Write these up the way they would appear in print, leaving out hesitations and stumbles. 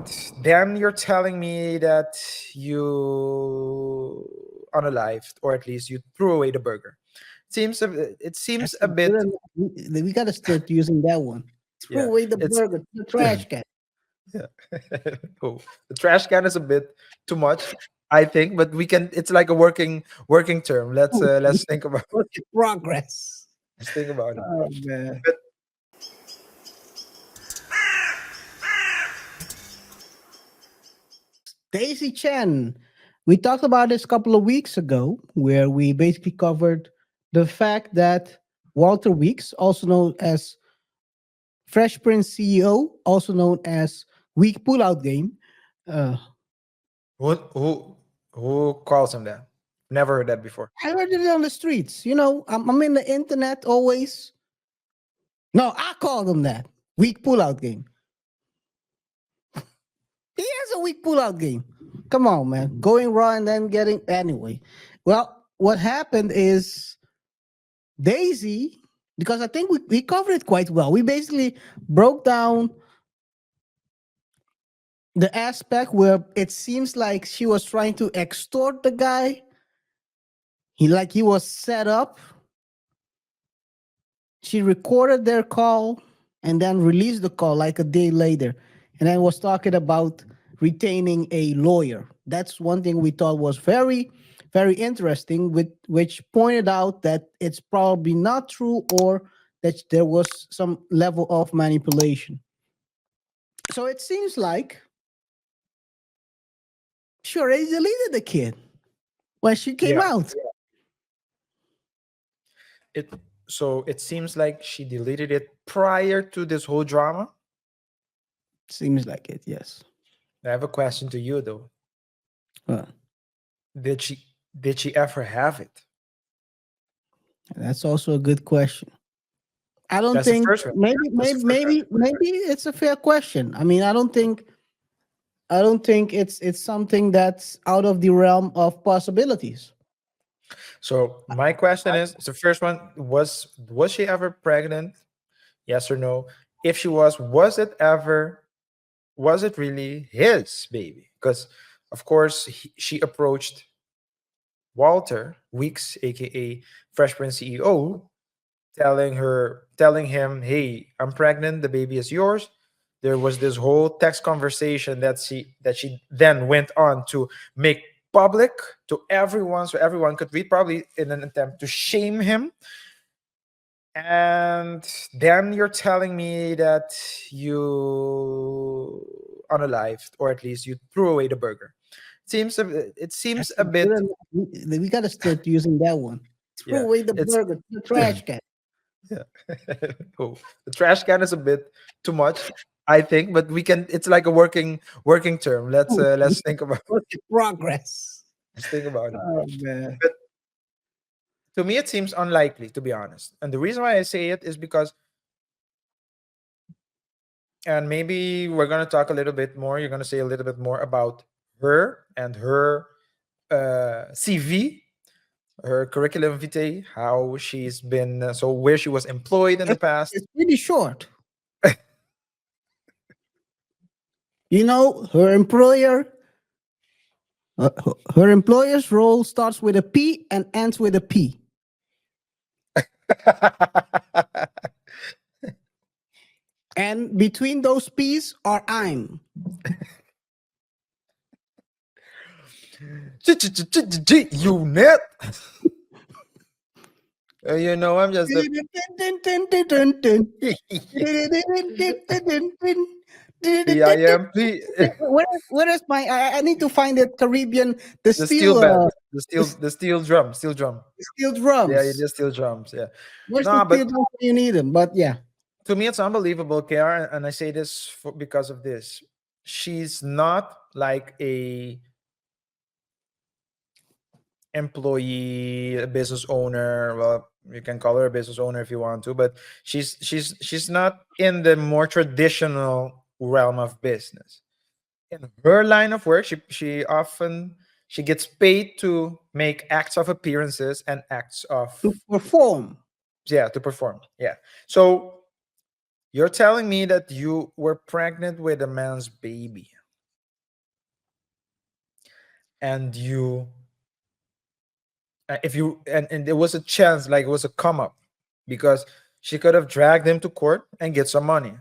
And then you're telling me that you unalived, or at least you threw away the burger. It seems That's a a good bit. one. We got to start using that one. Throw Yeah, away the it's burger to the trash can. yeah. Oh, the trash can is a bit too much, I think, but we can. It's like a working term. Let's think about Work in progress. let's think about it. Oh man. But Daisy Chen. We talked about this a couple of weeks ago, where we basically covered the fact that Walter Weeks, also known as Fresh Prince CEO, also known as Weak Pullout Game. Uh, who calls him that? Never heard that before. I heard it on the streets. I'm in the internet always. No, I call them that. Weak Pullout Game. He has a weak pullout game. Come on, man. Going raw and then getting anyway. Well, what happened is Daisy, because I think we covered it quite well. We basically broke down the aspect where it seems like she was trying to extort the guy. He was set up. She recorded their call and then released the call like a day later. And then was talking about retaining a lawyer. That's one thing we thought was very, very interesting, with which pointed out that it's probably not true, or that there was some level of manipulation. So it seems like she already deleted the kid when she came Yeah. out. It so it seems like she deleted it prior to this whole drama. Seems like it, yes. I have a question to you though. Well, Did she ever have it? that's also a good question. I don't That's the think first one. maybe That's the maybe first one. maybe maybe it's a fair question. I mean, I don't think it's something that's out of the realm of possibilities. So my question is the first one: was she ever pregnant? Yes or no? If she was it really his baby? Because of course she approached Walter Weeks, aka Fresh Prince CEO, telling him, "Hey, I'm pregnant. The baby is yours." There was this whole text conversation that she then went on to make public to everyone, so everyone could read, probably in an attempt to shame him. And then you're telling me that you unalived, or at least you threw away the burger. It seems That's a a good bit. one. We got to start using that one. Throw Yeah, away the it's burger to the trash can. yeah. Oh, the trash can is a bit too much, I think, but we can. It's like a working term. Let's think about Work in progress. let's think about it. Oh man. But to me, it seems unlikely, to be honest. And the reason why I say it is because, and maybe we're gonna talk a little bit more. You're gonna say a little bit more about her and her CV, her curriculum vitae, how she's been, so where she was employed in the past. It's pretty short. Her employer's role starts with a P and ends with a P. And between those P's are I'm. Unit. I'm just a PIMP. Where is my? I need to find the Caribbean, the The steel steel, band, the the steel drum. steel Yeah, you drums. just steel drums. Yeah. Where's the No, steel but drums when you need them? But yeah, to me, it's unbelievable, KR, and I say this because of this. She's not like a employee, a business owner. Well, you can call her a business owner if you want to, but she's not in the more traditional realm of business. In her line of work, she gets paid to make acts of appearances and acts to of, perform. yeah, to perform. Yeah. So you're telling me that you were pregnant with a man's baby. and you if you and there was a chance, like it was a come up, because she could have dragged him to court and get some money,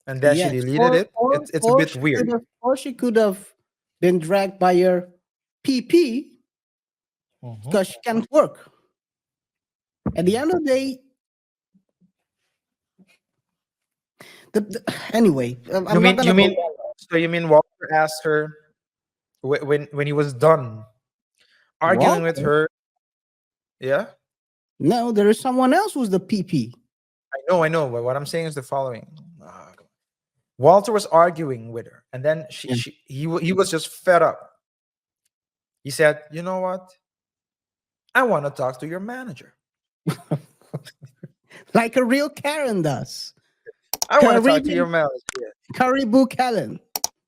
and then she Yes, deleted it. It's a bit weird. or she could have been dragged by her PP Mhm. because she can't work. At the end of the day, anyway, You I'm not mean gonna you go mean there. so you mean Walter asked her when he was done arguing with Walter? her? Yeah, No, there is someone else who's the PP. I know. But what I'm saying is the following: Walter was arguing with her, and then Yeah. he was just fed up. He said, "You know what? I want to talk to your manager. Like a real Karen does. I want to talk to your Caribbean manager. Caribou Karen.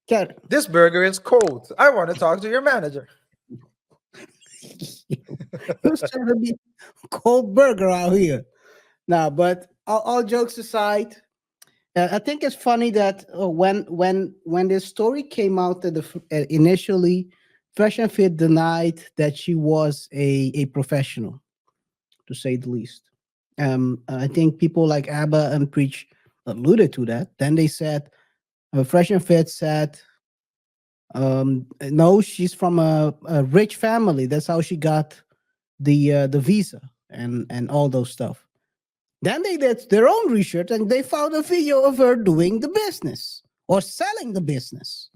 Karen. This burger is cold. I want to talk to your manager." Who's trying to be cold burger out here? Now, but all jokes aside, I think it's funny that when this story came out, that initially, Fresh and Fit denied that she was a professional, to say the least. I think people like ABBA and Preach alluded to that. Then they said, Fresh and Fit said, no, she's from a rich family. That's how she got the visa and all those stuff. Then they did their own research and they found a video of her doing the business or selling the business,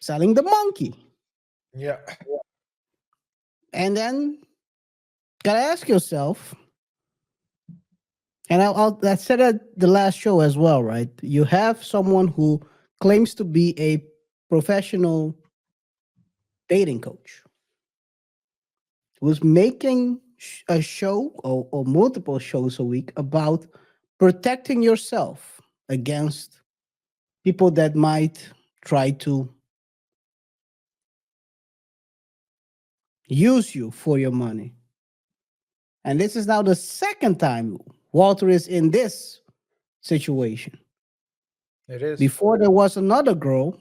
selling the monkey. Yeah. And then gotta ask yourself, and I said at the last show as well, right? You have someone who claims to be a professional dating coach who's making a show or multiple shows a week about protecting yourself against people that might try to use you for your money. And this is now the second time Walter is in this situation. It is. Before there was another girl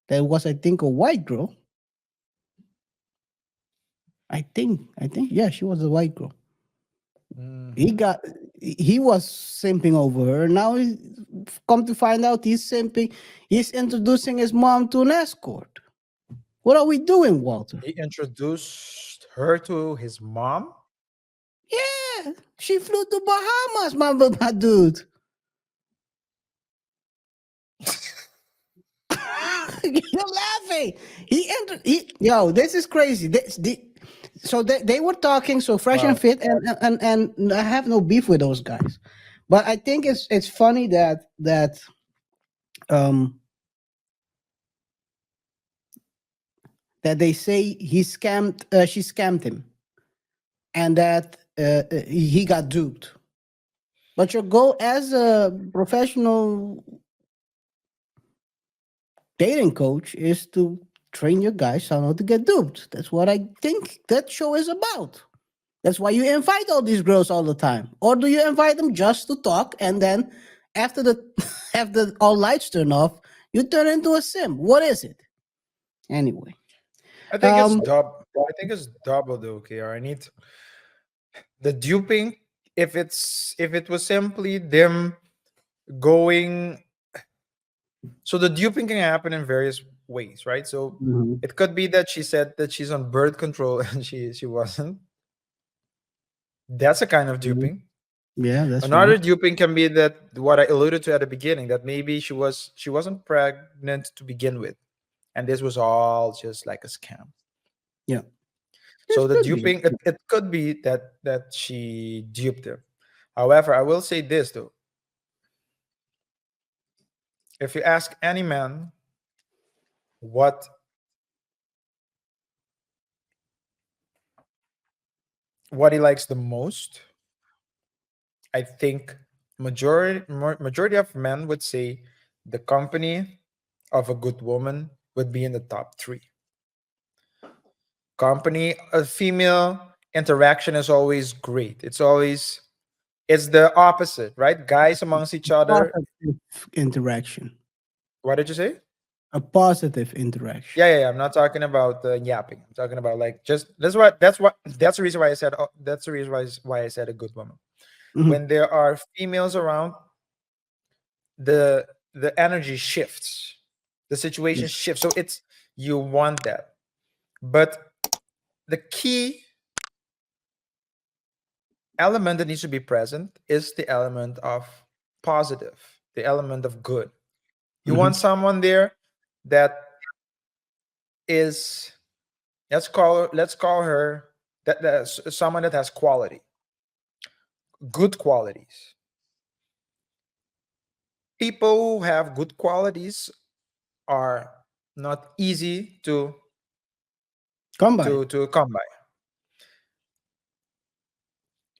that was, I think, a white girl. Yeah, she was a white girl. He Mhm. got, he was simping over her. Now come to find out he's simping. He's introducing his mom to an escort. What are we doing, Walter? He introduced her to his mom. Yeah, she flew to Bahamas, my dude. You're laughing. Yo, this is crazy. So they were talking so fresh and Wow. fit, and I have no beef with those guys, but I think it's funny um that they say she scammed him, and that he got duped. But your goal as a professional dating coach is to train your guys on how to get duped. That's what I think that show is about. That's why you invite all these girls all the time. Or do you invite them just to talk and then after the after all lights turn off, you turn into a sim? What is it? Anyway. I think it's Um dub. I think it's double though, KR. I need the duping. If it was simply them going, so the duping can happen in various ways, right? So mhm. it could be that she said that she's on birth control and she wasn't. That's a kind of Mhm. duping. Yeah, that's right. Another duping can be that what I alluded to at the beginning, that maybe she wasn't pregnant to begin with, and this was all just like a scam. Yeah. This So the could be. duping, it could be that she duped him. However, I will say this though: if you ask any man what he likes the most, I think majority of men would say the company of a good woman would be in the top three. Company, a female interaction is always great. It's the opposite, right? Guys amongst each other. Positive interaction. What did you say? A positive interaction. Yeah. I'm not talking about yapping. I'm talking about like just that's the reason why I said that's the reason why I said a good woman. Mhm. When there are females around, the energy shifts, the Yeah. situation shifts. So it's you want that, but the key element that needs to be present is the element of positive, the element of good. You Mhm. want someone there that is, let's call her, that's someone that has quality, good qualities. People who have good qualities are not easy Come by. to come by.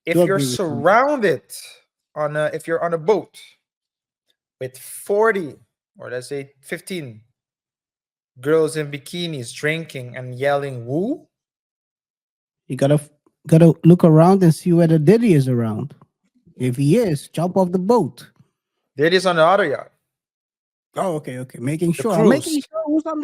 Do If you're agree with you. surrounded if you're on a boat with 40, or let's say 15 girls in bikinis drinking and yelling woo, You gotta look around and see whether Diddy is around. If he is, jump off the boat. there it is on the other yacht, Oh, okay, okay. Making the sure. I'm making cruise. sure who's on